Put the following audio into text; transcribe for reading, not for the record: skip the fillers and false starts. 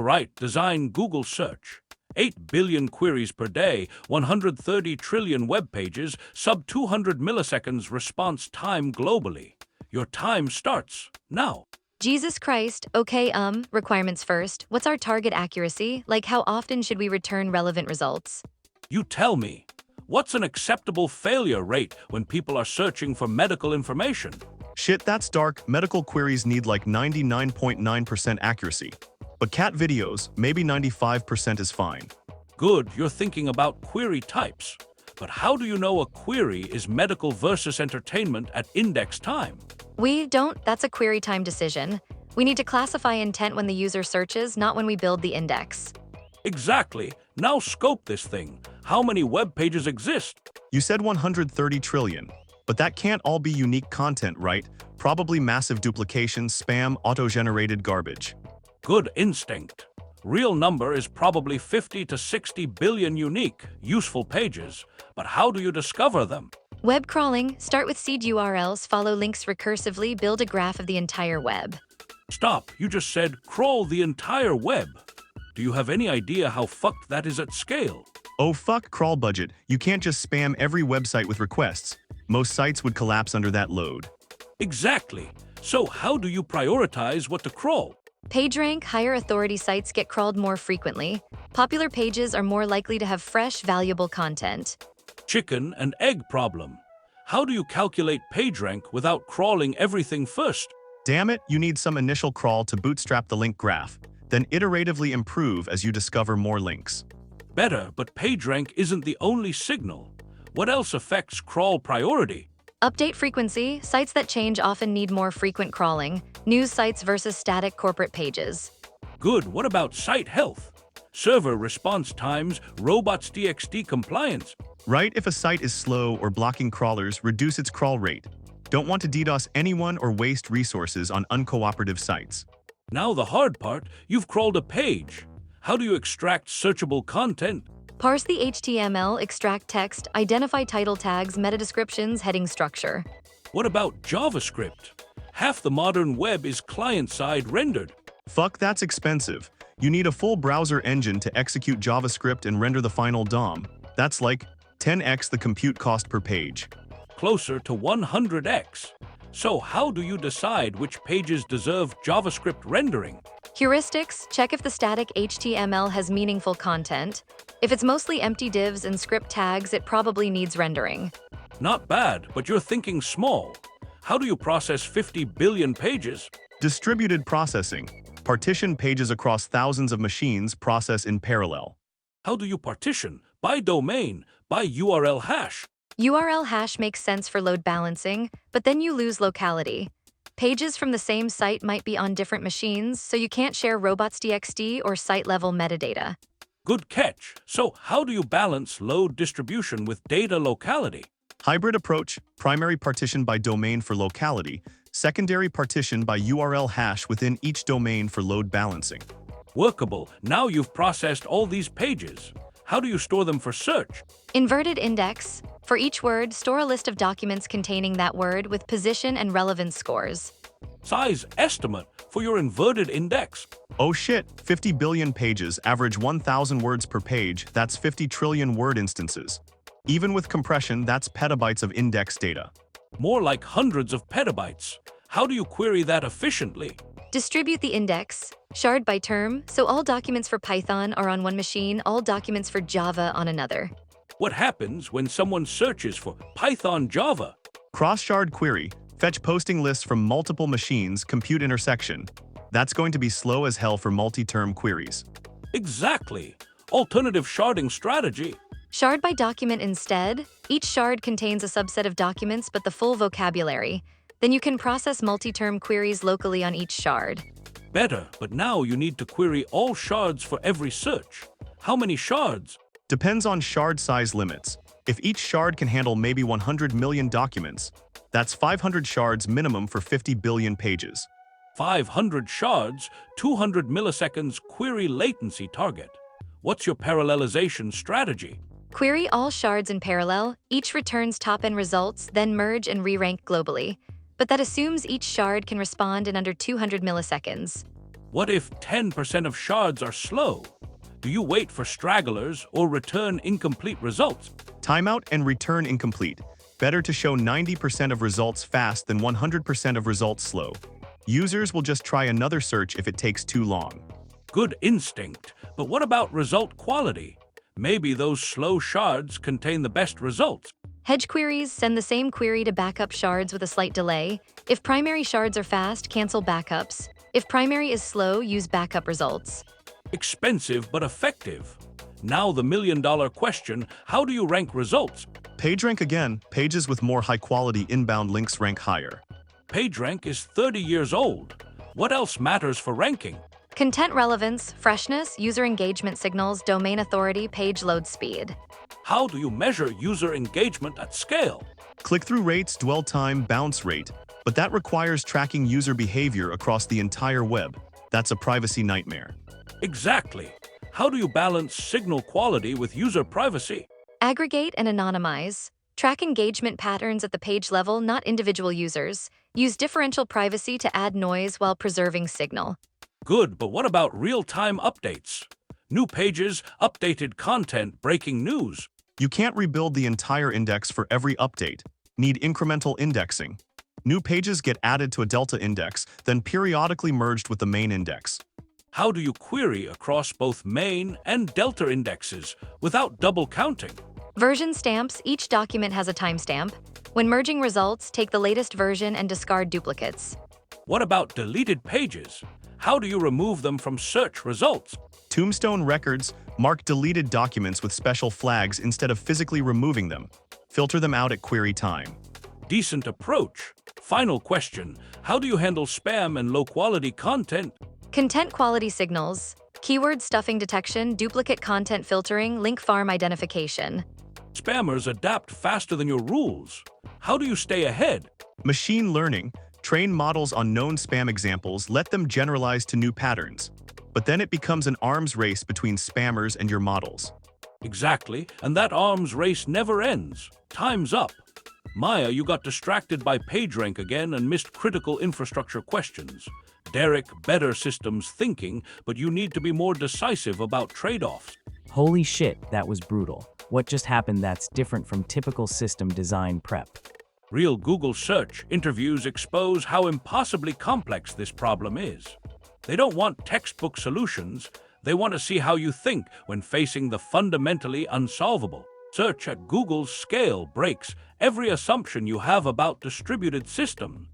Right, design Google search. 8 billion queries per day, 130 trillion web pages, sub 200 milliseconds response time globally. Your time starts now. Jesus Christ, okay, requirements first. What's our target accuracy? Like, how often should we return relevant results? You tell me, what's an acceptable failure rate when people are searching for medical information? Shit, that's dark. Medical queries need like 99.9% accuracy. But cat videos, maybe 95% is fine. Good, you're thinking about query types. But how do you know a query is medical versus entertainment at index time? We don't, that's a query time decision. We need to classify intent when the user searches, not when we build the index. Exactly. Now scope this thing. How many web pages exist? You said 130 trillion. But that can't all be unique content, right? Probably massive duplication, spam, auto-generated garbage. Good instinct. Real number is probably 50 to 60 billion unique, useful pages. But how do you discover them? Web crawling, start with seed URLs, follow links recursively, build a graph of the entire web. Stop, you just said crawl the entire web. Do you have any idea how fucked that is at scale? Oh fuck, crawl budget. You can't just spam every website with requests. Most sites would collapse under that load. Exactly. So how do you prioritize what to crawl? PageRank, higher authority sites get crawled more frequently. Popular pages are more likely to have fresh, valuable content. Chicken and egg problem. How do you calculate PageRank without crawling everything first? Damn it, you need some initial crawl to bootstrap the link graph, then iteratively improve as you discover more links. Better, but PageRank isn't the only signal. What else affects crawl priority? Update frequency, sites that change often need more frequent crawling. News sites versus static corporate pages. Good, what about site health? Server response times, robots.txt compliance. Right, if a site is slow or blocking crawlers, reduce its crawl rate. Don't want to DDoS anyone or waste resources on uncooperative sites. Now the hard part, you've crawled a page. How do you extract searchable content? Parse the HTML, extract text, identify title tags, meta descriptions, heading structure. What about JavaScript? Half the modern web is client-side rendered. Fuck, that's expensive. You need a full browser engine to execute JavaScript and render the final DOM. That's like 10x the compute cost per page. Closer to 100x. So how do you decide which pages deserve JavaScript rendering? Heuristics, check if the static HTML has meaningful content. If it's mostly empty divs and script tags, it probably needs rendering. Not bad, but you're thinking small. How do you process 50 billion pages? Distributed processing. Partition pages across thousands of machines, process in parallel. How do you partition? By domain, by URL hash. URL hash makes sense for load balancing, but then you lose locality. Pages from the same site might be on different machines, so you can't share robots.txt or site-level metadata. Good catch. So how do you balance load distribution with data locality? Hybrid approach, primary partition by domain for locality, secondary partition by URL hash within each domain for load balancing. Workable. Now you've processed all these pages. How do you store them for search? Inverted index. For each word, store a list of documents containing that word with position and relevance scores. Size estimate for your inverted index. Oh shit, 50 billion pages, average 1,000 words per page, that's 50 trillion word instances. Even with compression, that's petabytes of index data. More like hundreds of petabytes. How do you query that efficiently? Distribute the index, shard by term, so all documents for Python are on one machine, all documents for Java on another. What happens when someone searches for Python Java? Cross-shard query, fetch posting lists from multiple machines, compute intersection. That's going to be slow as hell for multi-term queries. Exactly. Alternative sharding strategy. Shard by document instead. Each shard contains a subset of documents but the full vocabulary. Then you can process multi-term queries locally on each shard. Better, but now you need to query all shards for every search. How many shards? Depends on shard size limits. If each shard can handle maybe 100 million documents, that's 500 shards minimum for 50 billion pages. 500 shards, 200 milliseconds query latency target. What's your parallelization strategy? Query all shards in parallel, each returns top-end results, then merge and re-rank globally. But that assumes each shard can respond in under 200 milliseconds. What if 10% of shards are slow? Do you wait for stragglers or return incomplete results? Timeout and return incomplete. Better to show 90% of results fast than 100% of results slow. Users will just try another search if it takes too long. Good instinct, but what about result quality? Maybe those slow shards contain the best results. Hedge queries send the same query to backup shards with a slight delay. If primary shards are fast, cancel backups. If primary is slow, use backup results. Expensive but effective. Now the million-dollar question, how do you rank results? PageRank again, pages with more high-quality inbound links rank higher. PageRank is 30 years old. What else matters for ranking? Content relevance, freshness, user engagement signals, domain authority, page load speed. How do you measure user engagement at scale? Click-through rates, dwell time, bounce rate. But that requires tracking user behavior across the entire web. That's a privacy nightmare. Exactly. How do you balance signal quality with user privacy? Aggregate and anonymize. Track engagement patterns at the page level, not individual users. Use differential privacy to add noise while preserving signal. Good, but what about real-time updates? New pages, updated content, breaking news. You can't rebuild the entire index for every update. Need incremental indexing. New pages get added to a delta index, then periodically merged with the main index. How do you query across both main and delta indexes without double counting? Version stamps. Each document has a timestamp. When merging results, take the latest version and discard duplicates. What about deleted pages? How do you remove them from search results? Tombstone records mark deleted documents with special flags instead of physically removing them. Filter them out at query time. Decent approach. Final question, how do you handle spam and low-quality content? Content quality signals. Keyword stuffing detection, duplicate content filtering, link farm identification. Spammers adapt faster than your rules. How do you stay ahead? Machine learning. Train models on known spam examples, let them generalize to new patterns. But then it becomes an arms race between spammers and your models. Exactly, and that arms race never ends. Time's up. Maya, you got distracted by PageRank again and missed critical infrastructure questions. Derek, better systems thinking, but you need to be more decisive about trade-offs. Holy shit, that was brutal. What just happened that's different from typical system design prep? Real Google search interviews expose how impossibly complex this problem is. They don't want textbook solutions. They want to see how you think when facing the fundamentally unsolvable. Search at Google's scale breaks every assumption you have about distributed systems.